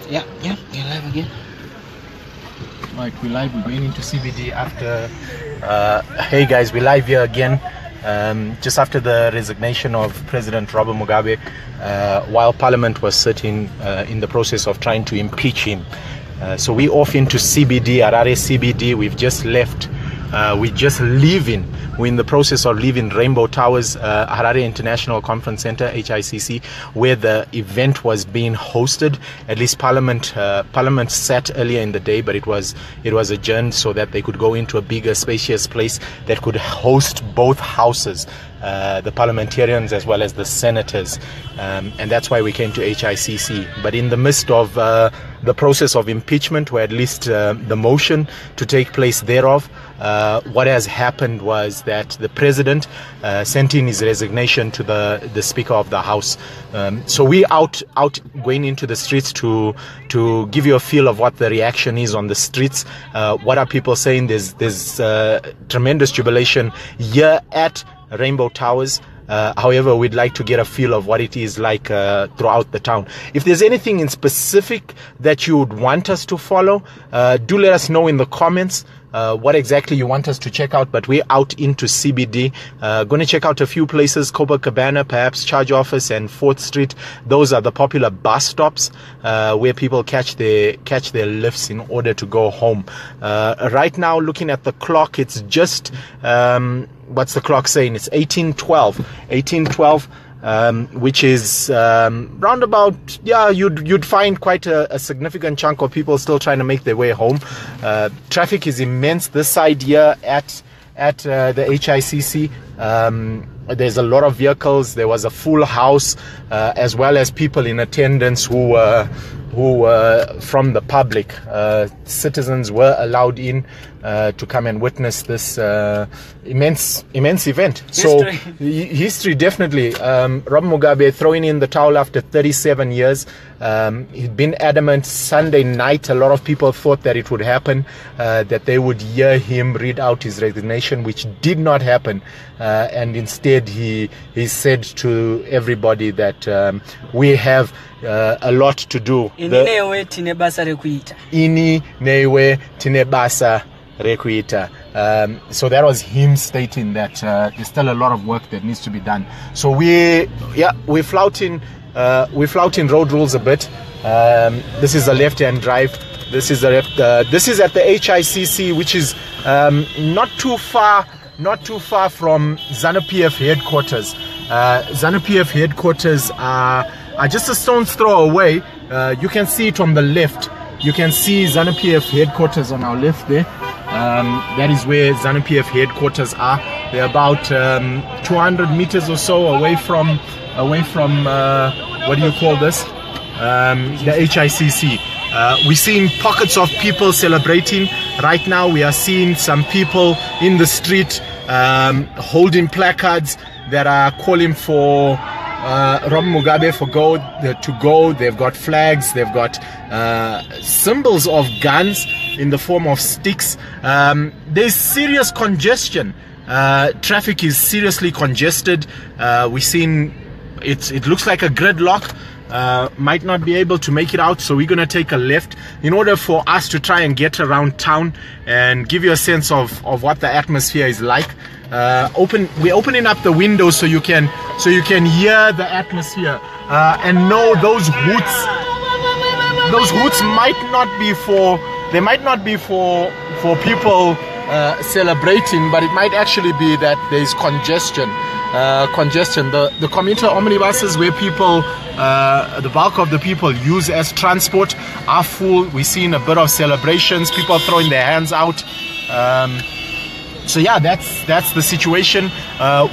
Yeah, we're live again. Right, we're live. We're going into CBD after. Hey guys, we're live here again. Just after the resignation of President Robert Mugabe, while Parliament was sitting in the process of trying to impeach him. So we're off into CBD, Harare CBD. We've just left. We're in the process of leaving Rainbow Towers, Harare International Conference Center, HICC, where the event was being hosted. At least Parliament sat earlier in the day, but it was adjourned so that they could go into a bigger, spacious place that could host both houses, the parliamentarians as well as the senators, and that's why we came to HICC. But in the midst of the process of impeachment, or at least the motion to take place thereof, what has happened was that the president sent in his resignation to the Speaker of the House. So we out going into the streets to give you a feel of what the reaction is on the streets. What are people saying? There's tremendous jubilation here at Rainbow Towers. However, we'd like to get a feel of what it is like throughout the town. If there's anything in specific that you would want us to follow, do let us know in the comments what exactly you want us to check out. But we're out into CBD, going to check out a few places: Copacabana, perhaps Charge Office and 4th Street. Those are the popular bus stops where people catch their lifts in order to go home. Right now, looking at the clock, it's just what's the clock saying? It's 18:12, which is round about, you'd find quite a significant chunk of people still trying to make their way home. Traffic is immense this side here at the HICC. There's a lot of vehicles. There was a full house, as well as people in attendance who were from the public. Citizens were allowed in to come and witness this immense event. So history definitely. Robert Mugabe throwing in the towel after 37 years. He'd been adamant. Sunday night, a lot of people thought that it would happen, that they would hear him read out his resignation, which did not happen. And instead he said to everybody that we have a lot to do. Ini newe tinebasa rekuita. So that was him stating that there's still a lot of work that needs to be done. So we're flouting road rules a bit. This is a left-hand drive. This is at the HICC, which is not too far from ZANU-PF headquarters. ZANU-PF headquarters are just a stone's throw away. You can see it on the left. You can see ZANU-PF headquarters on our left there. That is where ZANU-PF headquarters are. They're about 200 meters or so away from what do you call this? The HICC. We're seeing pockets of people celebrating. Right now we are seeing some people in the street holding placards that are calling for Robert Mugabe to go. They've got flags, they've got symbols of guns in the form of sticks. There's serious congestion. Traffic is seriously congested. We're seeing it looks like a gridlock. Might not be able to make it out, so we're gonna take a left in order for us to try and get around town and give you a sense of what the atmosphere is like. We're opening up the windows so you can hear the atmosphere and know those hoots. Those hoots might not be for people celebrating, but it might actually be that there's congestion. The commuter omnibuses where people, the bulk of the people use as transport, are full. We're seeing a bit of celebrations, people throwing their hands out. So yeah, that's the situation.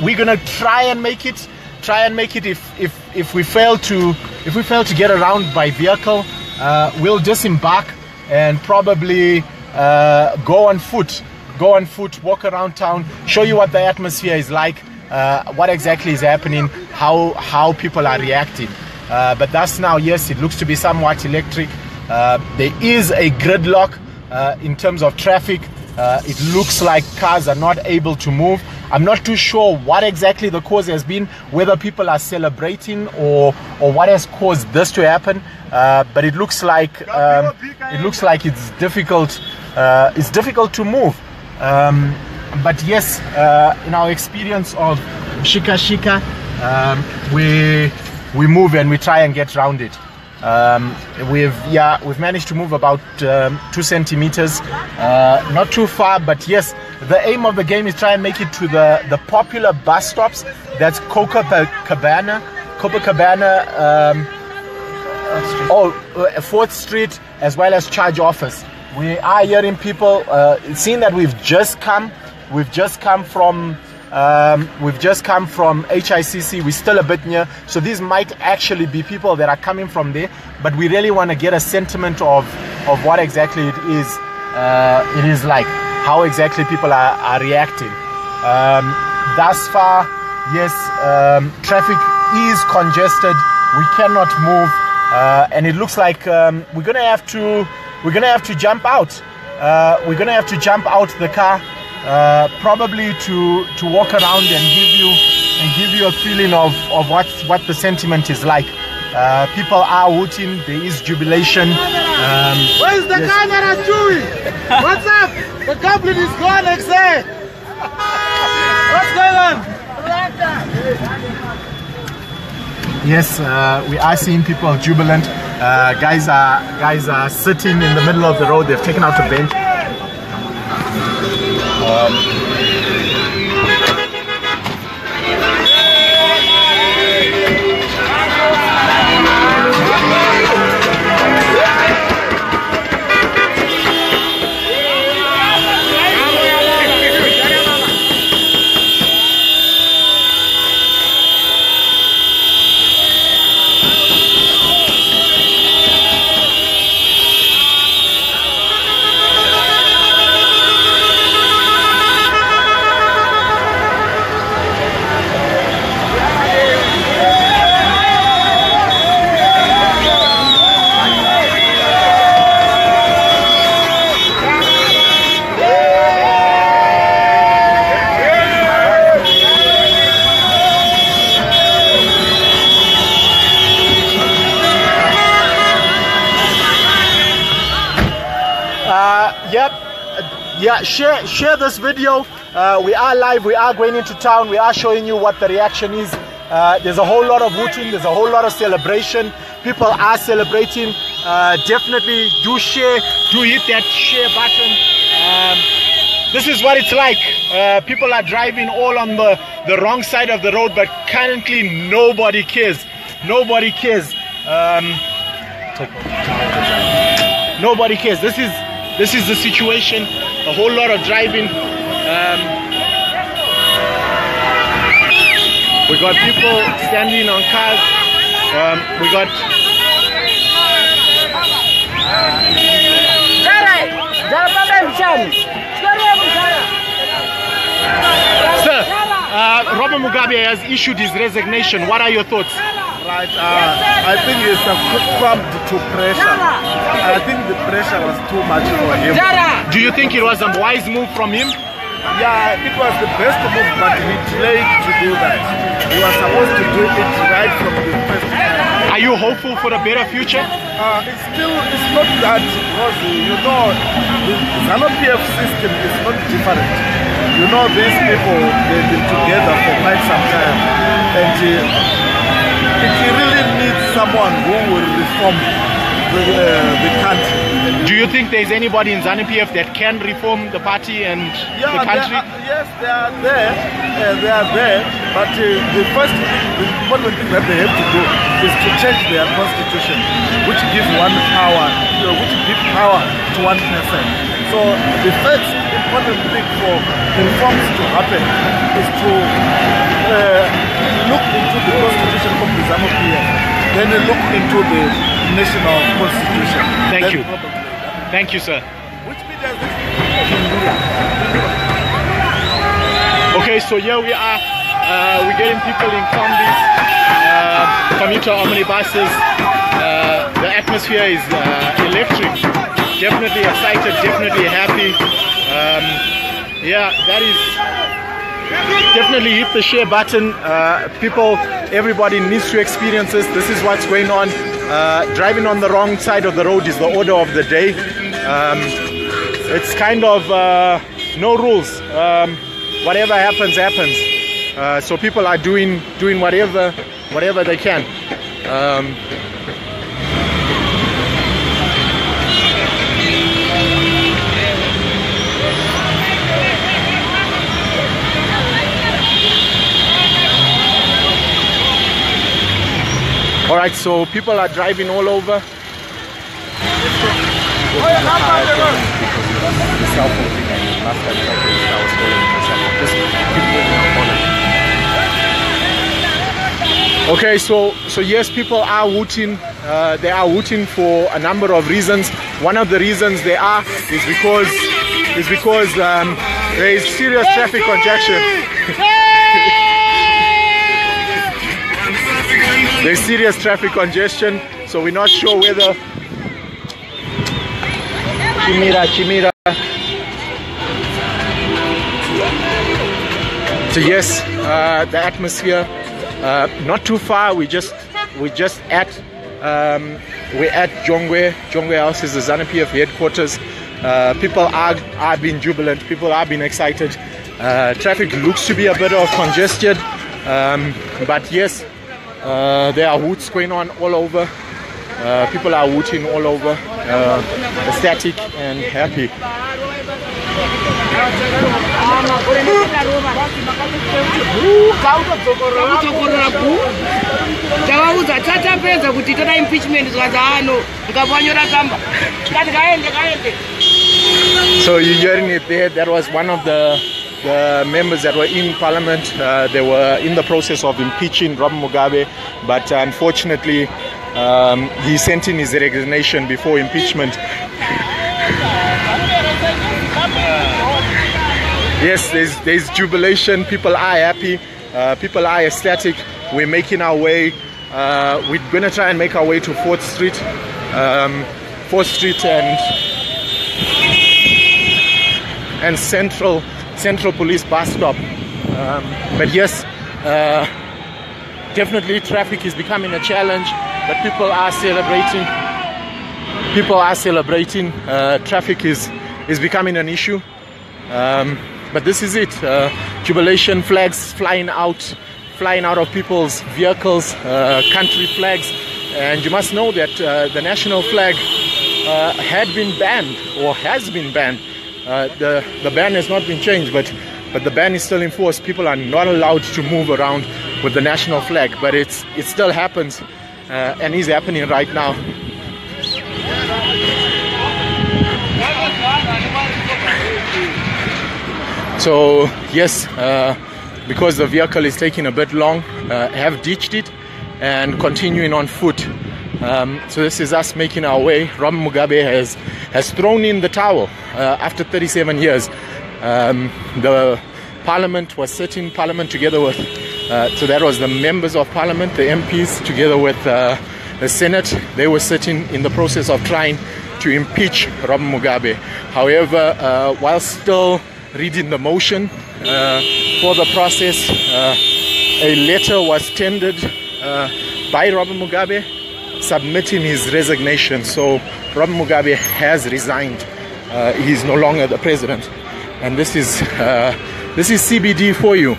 We're gonna try and make it. If we fail to get around by vehicle, we'll disembark and probably go on foot, walk around town, show you what the atmosphere is like, what exactly is happening, how people are reacting. But that's now, yes, it looks to be somewhat electric. There is a gridlock in terms of traffic. It looks like cars are not able to move. I'm not too sure what exactly the cause has been, whether people are celebrating or what has caused this to happen. but it looks like it's difficult. It's difficult to move. But yes, in our experience of shika, we move and we try and get around it. We've managed to move about 2 centimeters, not too far, but yes, the aim of the game is try and make it to the popular bus stops. That's Copacabana, 4th Street, as well as Charge Office. We are hearing people, seeing that we've just come from HICC. We're still a bit near, so these might actually be people that are coming from there, but we really want to get a sentiment of what exactly it is like, how exactly people are reacting. Thus far, yes, traffic is congested. We cannot move, and it looks like we're gonna have to jump out. We're gonna have to jump out the car, probably to walk around and give you a feeling of what the sentiment is like. People are hooting. There is jubilation. Where is the camera doing? What's up? The goblin is gone, XA. What's going on? Yes, we are seeing people jubilant. Guys are sitting in the middle of the road. They've taken out a bench. Share this video. We are live, we are going into town, we are showing you what the reaction is. There's a whole lot of hooting, there's a whole lot of celebration. People are celebrating. Definitely do share, do hit that share button. This is what it's like. People are driving all on the wrong side of the road, but currently nobody cares. Nobody cares. Nobody cares. This is the situation. A whole lot of driving. We got people standing on cars. We got Sir, Robert Mugabe has issued his resignation. What are your thoughts? Right, I think it's succumbed to pressure. I think the pressure was too much for him. Do you think it was a wise move from him? Yeah, it was the best move, but he delayed to do that. He was supposed to do it right from the first time. Are you hopeful for a better future? It's not that, because you know the ZANU-PF system is not different. You know, these people, they've been together for quite some time, and it really needs someone who will reform the country. Do you think there's anybody in ZANU-PF that can reform the party and the country? Yes, they are there. But the first thing, the important thing that they have to do is to change their constitution, which gives one power, which gives power to one person. So the first important thing for reforms to happen is to look into the constitution of the ZANU-PF, then look into the national constitution. Thank you. Thank you, sir. Which means okay, so here we are. We're getting people in combis, commuter omnibuses. The atmosphere is electric. Definitely excited, definitely happy. Yeah, that is definitely hit the share button. Everybody needs to experience this. This is what's going on. Driving on the wrong side of the road is the order of the day. It's kind of no rules. Whatever happens, happens. So people are doing whatever they can. All right, so people are driving all over. Okay, so yes, people are hooting. They are hooting for a number of reasons. One of the reasons they are is because there is serious traffic congestion. There's serious traffic congestion, so we're not sure whether Chimira. So yes, the atmosphere not too far. We're at Jongwe. Jongwe House is the ZANU-PF headquarters. People are being jubilant. People are being excited. Traffic looks to be a bit of congested, but yes. There are hoots going on all over. People are hooting all over, ecstatic and happy. So you're hearing it there. That was one of the members that were in parliament. They were in the process of impeaching Robert Mugabe, but unfortunately he sent in his resignation before impeachment. Yes, there's jubilation. People are happy. People are ecstatic. We're making our way. We're going to try and make our way to 4th Street. 4th Street and Central Police bus stop. But yes, definitely traffic is becoming a challenge, but people are celebrating. Traffic is becoming an issue. But this is it. Jubilation, flags flying out of people's vehicles, country flags. And you must know that the national flag had been banned, or has been banned. The ban has not been changed, but the ban is still in force. People are not allowed to move around with the national flag, but it still happens, and is happening right now. So yes, because the vehicle is taking a bit long, have ditched it and continuing on foot. So this is us making our way. Robert Mugabe has thrown in the towel after 37 years. The parliament was sitting together with, so that was the members of parliament, the MPs, together with the Senate. They were sitting in the process of trying to impeach Robert Mugabe. However, while still reading the motion for the process, a letter was tendered by Robert Mugabe submitting his resignation. So Robert Mugabe has resigned. He's no longer the president, and this is CBD for you.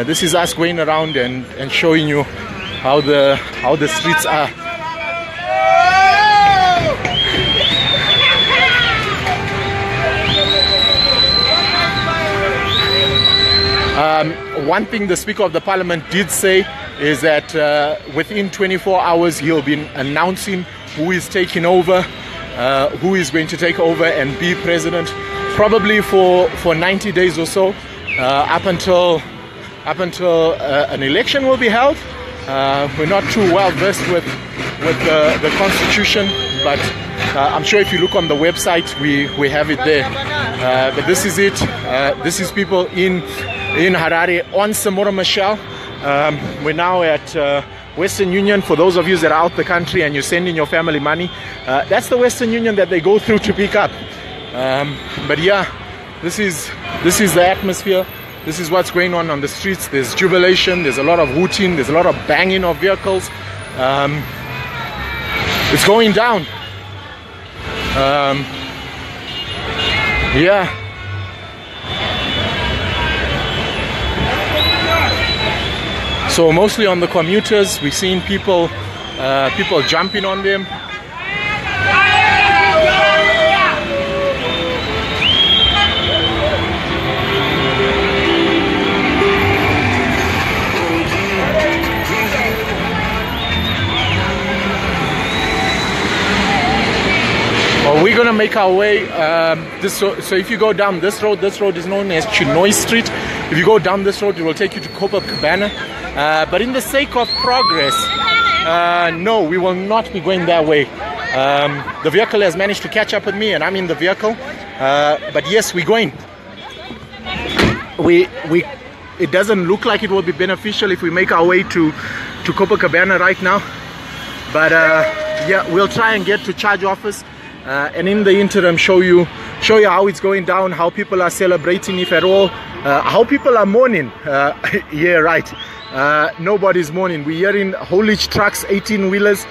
This is us going around and showing you how the streets are. One thing the Speaker of the Parliament did say is that within 24 hours he'll be announcing who is taking over, who is going to take over and be president, probably for 90 days or so, up until an election will be held. We're not too well versed with the constitution, but I'm sure if you look on the website we have it there. But this is it. This is people in Harare on Samora Machel. We're now at Western Union. For those of you that are out the country and you're sending your family money, that's the Western Union that they go through to pick up. But yeah, this is the atmosphere. This is what's going on the streets. There's jubilation, there's a lot of hooting, there's a lot of banging of vehicles. It's going down. Yeah. So mostly on the commuters, we've seen people jumping on them. Well, we're gonna make our way. So if you go down this road is known as Chinoy Street. If you go down this road, it will take you to Copacabana. But in the sake of progress, no, we will not be going that way. The vehicle has managed to catch up with me, and I'm in the vehicle. But yes, we're going. It doesn't look like it will be beneficial if we make our way to Copacabana right now. But yeah, we'll try and get to charge office. And in the interim show you how it's going down, how people are celebrating, if at all, how people are mourning. Yeah, right. Nobody's mourning. We're hearing haulage trucks, 18-wheelers,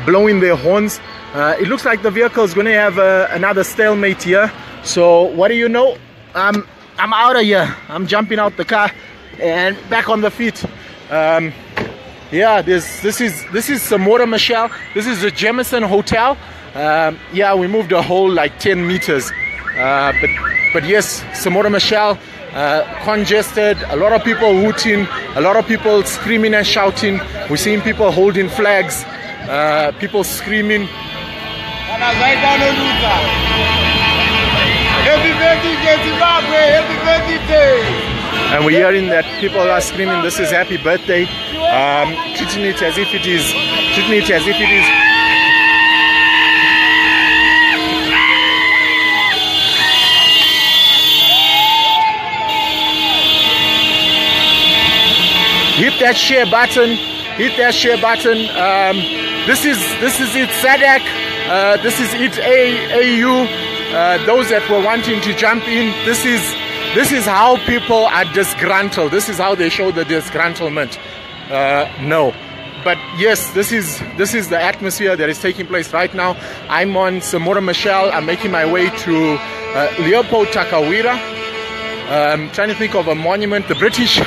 blowing their horns. It looks like the vehicle is going to have another stalemate here. So what do you know? I'm out of here. I'm jumping out the car and back on the feet. Yeah, this is Samora Michelle. This is the Jameson Hotel. Yeah, we moved a whole like 10 meters. But yes, Samora Michelle, congested, a lot of people hooting, a lot of people screaming and shouting. We're seeing people holding flags, people screaming. And we're hearing that people are screaming, "This is happy birthday," treating it as if it is. Hit that share button. This is it, SADC. This is it, AU. Those that were wanting to jump in. This is how people are disgruntled. This is how they show the disgruntlement. No, but yes, this is the atmosphere that is taking place right now. I'm on Samora Michelle. I'm making my way to Leopold Takawira. Trying to think of a monument. The British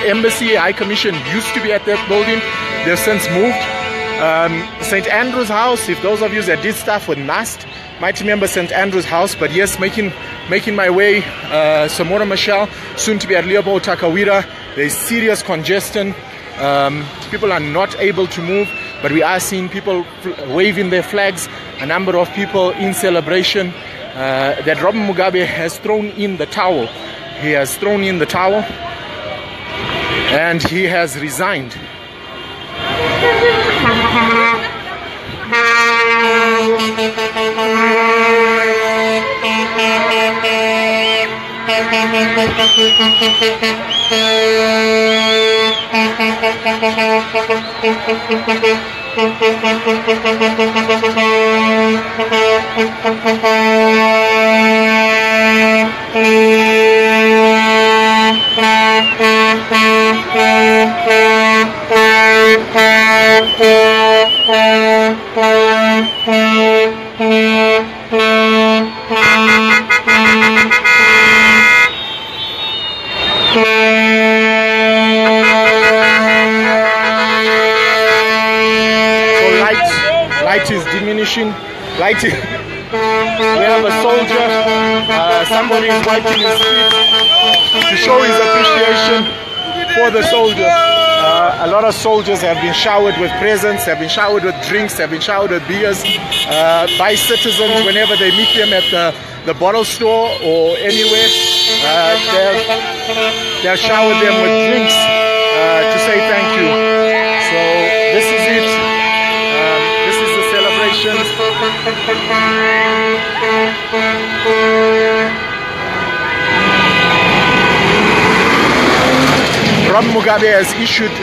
Embassy High Commission used to be at that building. They've since moved. St. Andrew's House, if those of you that did stuff with NAST might remember St. Andrew's House. But yes, making my way Samora Michelle, soon to be at Leopold Takawira. There's serious congestion. People are not able to move, but we are seeing people waving their flags. A number of people in celebration. That Robert Mugabe has thrown in the towel. He has thrown in the towel and he has resigned. Light is diminishing. We have a soldier. Somebody is wiping his feet to show his appreciation for the soldier. A lot of soldiers have been showered with presents, have been showered with drinks, have been showered with beers by citizens whenever they meet them at the bottle store or anywhere. They've showered them with drinks to say thank you. So this is it. This is the celebration. Robert Mugabe has issued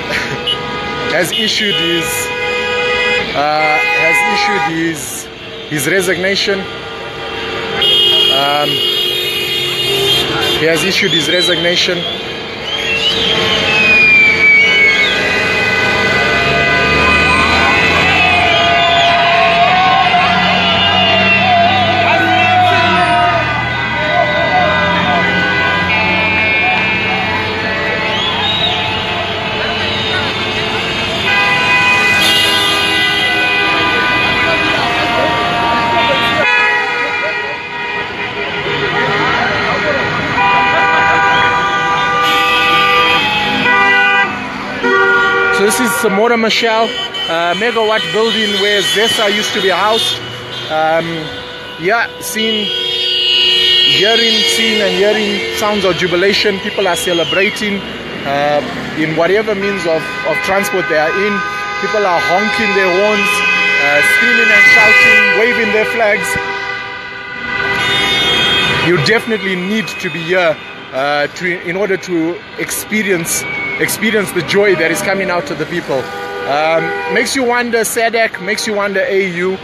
his resignation. He has issued his resignation. This is Samora Machel, megawatt building where ZESA used to be housed. Yeah, seeing and hearing sounds of jubilation. People are celebrating in whatever means of transport they are in. People are honking their horns, screaming and shouting, waving their flags. You definitely need to be here in order to experience the joy that is coming out of the people. Makes you wonder, SADC, makes you wonder, AU,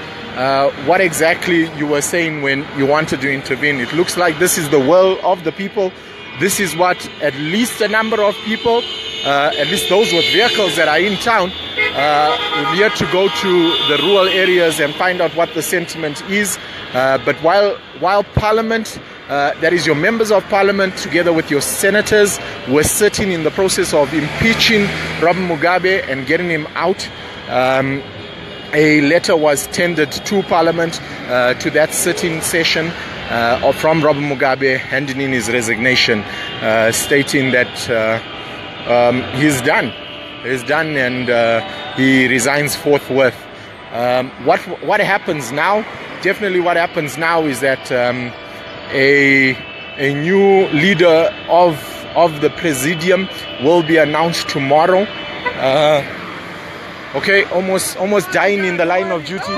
what exactly you were saying when you wanted to intervene. It looks like this is the will of the people. This is what at least a number of people, at least those with vehicles that are in town, we're here to go to the rural areas and find out what the sentiment is. But while Parliament, that is your members of Parliament together with your senators, were sitting in the process of impeaching Robert Mugabe and getting him out, a letter was tendered to Parliament, to that sitting session, from Robert Mugabe handing in his resignation, stating that he's done and he resigns forthwith. What happens now? Definitely what happens now is that a new leader of the Presidium will be announced tomorrow. Okay, almost dying in the line of duty.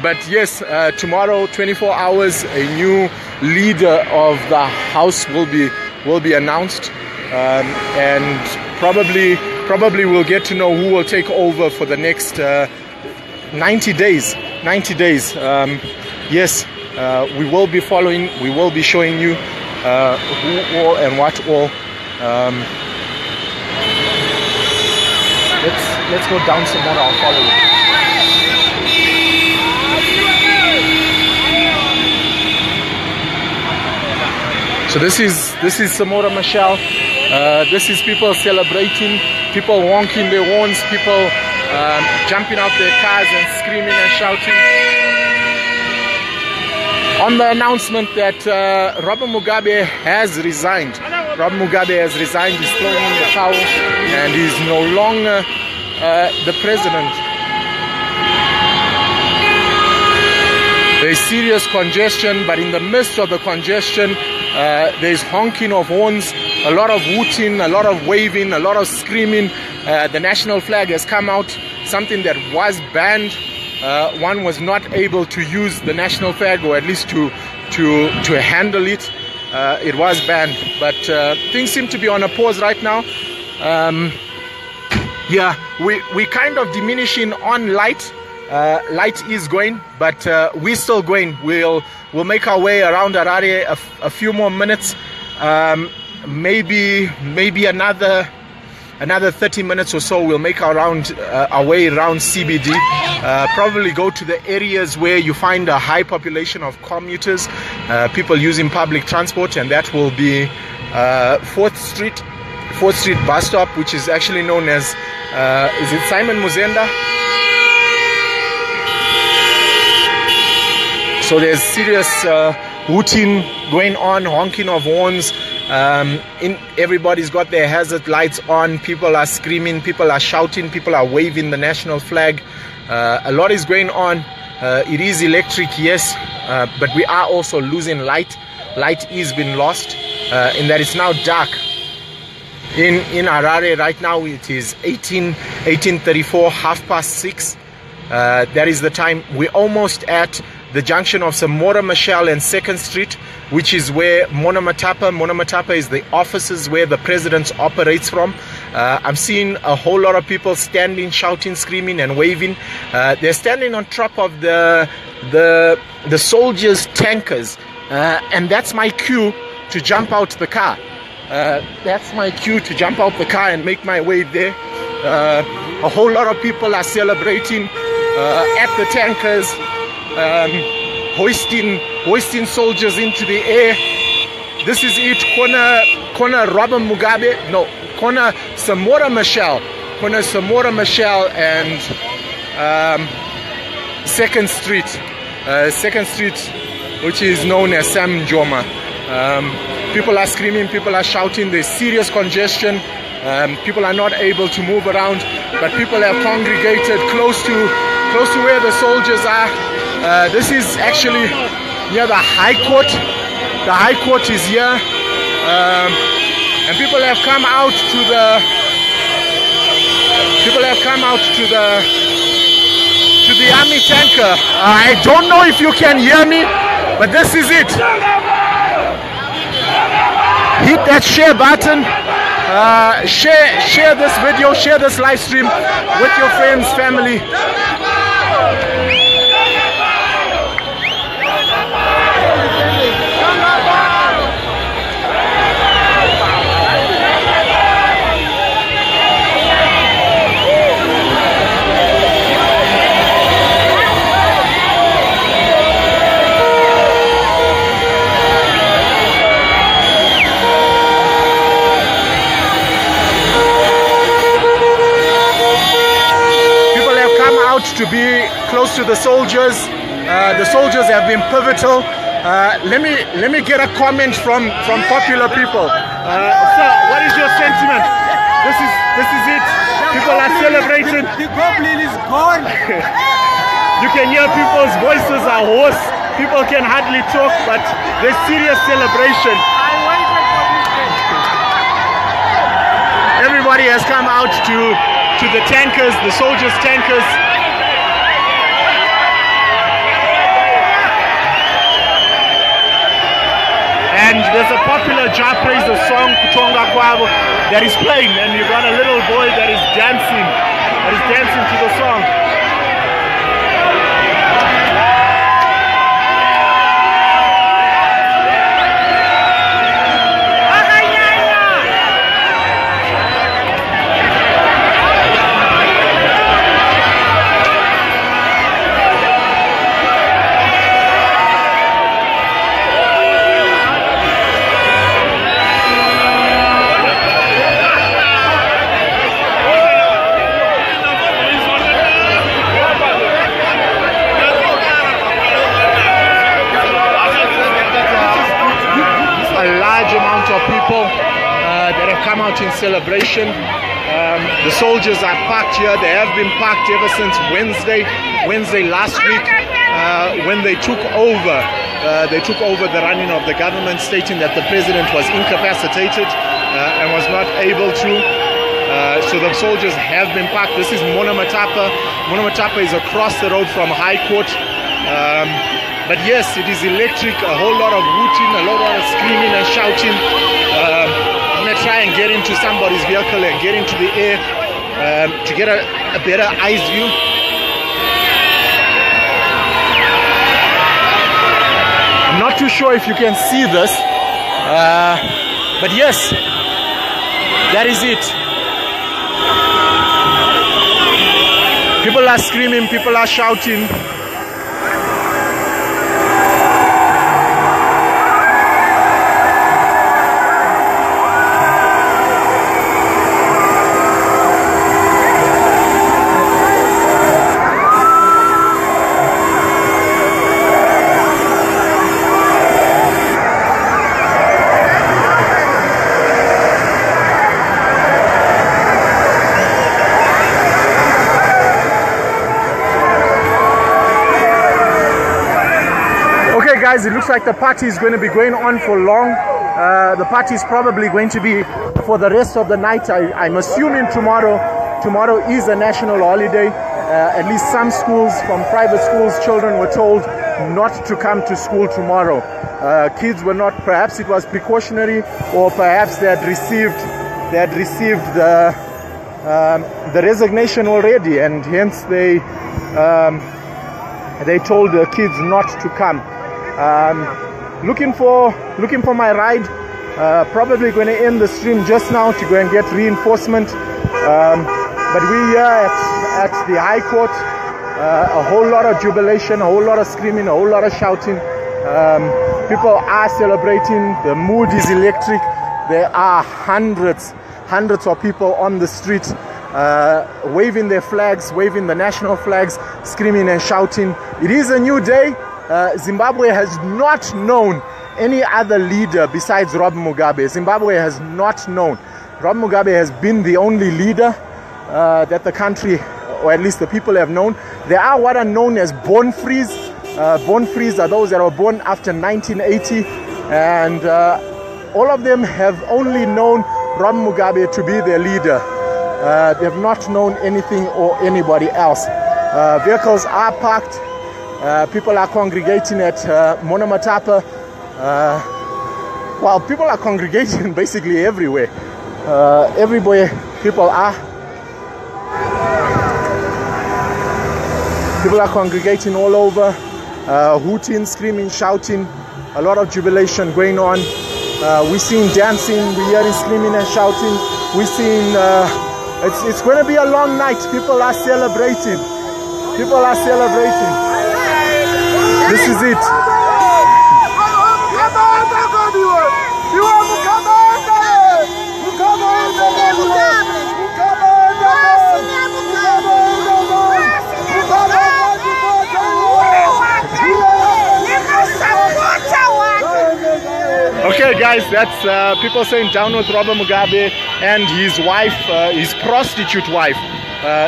But yes, tomorrow, 24 hours, a new leader of the House will be announced, and probably we'll get to know who will take over for the next 90 days. 90 days. Yes, we will be following. We will be showing you who all and what all. Let's go down some more. I'll follow you. So this is Samora Machel. This is people celebrating, people honking their horns, people jumping out their cars and screaming and shouting on the announcement that Robert Mugabe has resigned. Robert Mugabe has resigned. He's throwing in the towel and he's no longer the president. There's serious congestion, but in the midst of the congestion, there's honking of horns, a lot of hooting, a lot of waving, a lot of screaming. The national flag has come out, something that was banned. One was not able to use the national flag, or at least to handle it. It was banned, but things seem to be on a pause right now. Yeah, we kind of diminishing on light. Light is going, but we're still going. We'll make our way around Harare a few more minutes, maybe another 30 minutes or so. We'll make our way around CBD, probably go to the areas where you find a high population of commuters, people using public transport, and that will be 4th Street bus stop, which is actually known as is it Simon Muzenda? So there's serious hooting going on, honking of horns. Everybody's got their hazard lights on. People are screaming, people are shouting, people are waving the national flag. A lot is going on. It is electric, yes, but we are also losing light. Light is being lost in that it's now dark. In Harare right now it is 18:34, 6:30. That is the time. We're almost at the junction of Samora Machel and 2nd Street, which is where Mona Matapa is the offices where the president operates from. I'm seeing a whole lot of people standing, shouting, screaming and waving. They're standing on top of the soldiers' tankers, and that's my cue to jump out the car. That's my cue to jump out the car and make my way there. A whole lot of people are celebrating at the tankers, hoisting soldiers into the air. This is it. Corner Robert Mugabe, no, corner Samora Machel and 2nd Street, which is known as Sam Njoma. People are screaming, people are shouting. There's serious congestion. People are not able to move around, but people have congregated close to where the soldiers are. This is actually near the High Court. The High Court is here, and people have come out to the army tanker. I don't know if you can hear me, but this is it. Hit that share button. Share this video, share this live stream with your friends, family. To be close to the soldiers. The soldiers have been pivotal. Let me get a comment from popular people. Sir, what is your sentiment? This is it. People are celebrating. The goblin is gone. You can hear people's voices are hoarse. People can hardly talk, but there's serious celebration. Everybody has come out to the tankers, the soldiers' tankers. And there's a popular Jah Praiser song, Kutonga Kwabo, that is playing, and you've got a little boy that is dancing to the song. That have come out in celebration. The soldiers are parked here. They have been parked ever since Wednesday last week, when they took over the running of the government, stating that the president was incapacitated and was not able to. So the soldiers have been parked. This is Monamatapa. Monamatapa is across the road from High Court. But yes, it is electric, a whole lot of hooting, a lot of screaming and shouting. I'm going to try and get into somebody's vehicle and get into the air to get a better eyes view. I'm not too sure if you can see this, but yes, that is it. People are screaming, people are shouting. Guys, it looks like the party is going to be going on for long. The party is probably going to be for the rest of the night. I'm assuming tomorrow is a national holiday. At least some schools, from private schools, children were told not to come to school tomorrow. Kids were not, perhaps it was precautionary, or perhaps they had received the resignation already, and hence they told the kids not to come. Looking for my ride. Probably going to end the stream just now to go and get reinforcement. But we're here at the High Court. A whole lot of jubilation, a whole lot of screaming, a whole lot of shouting. People are celebrating. The mood is electric. There are hundreds of people on the street, waving their flags, waving the national flags, screaming and shouting. It is a new day. Zimbabwe has not known any other leader besides Robert Mugabe. Zimbabwe has not known Robert Mugabe has been the only leader that the country, or at least the people, have known. There are what are known as born frees. Born frees are those that were born after 1980, and all of them have only known Robert Mugabe to be their leader. They have not known anything or anybody else. Vehicles are parked. People are congregating at Monomatapa. Well, people are congregating basically everywhere. Everywhere people are. People are congregating all over, hooting, screaming, shouting. A lot of jubilation going on. We're seeing dancing, we're hearing screaming and shouting. We're seeing, it's going to be a long night. People are celebrating. People are celebrating. This is it. Okay guys, that's people saying down with Robert Mugabe and his wife, his prostitute wife.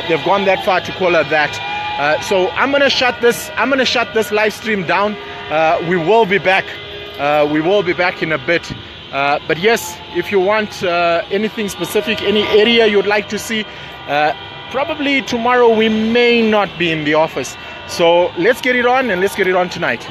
They've gone that far to call her that. So I'm gonna shut this live stream down. We will be back. We will be back in a bit. But yes, if you want anything specific, any area you'd like to see, probably tomorrow we may not be in the office. So let's get it on, and let's get it on tonight.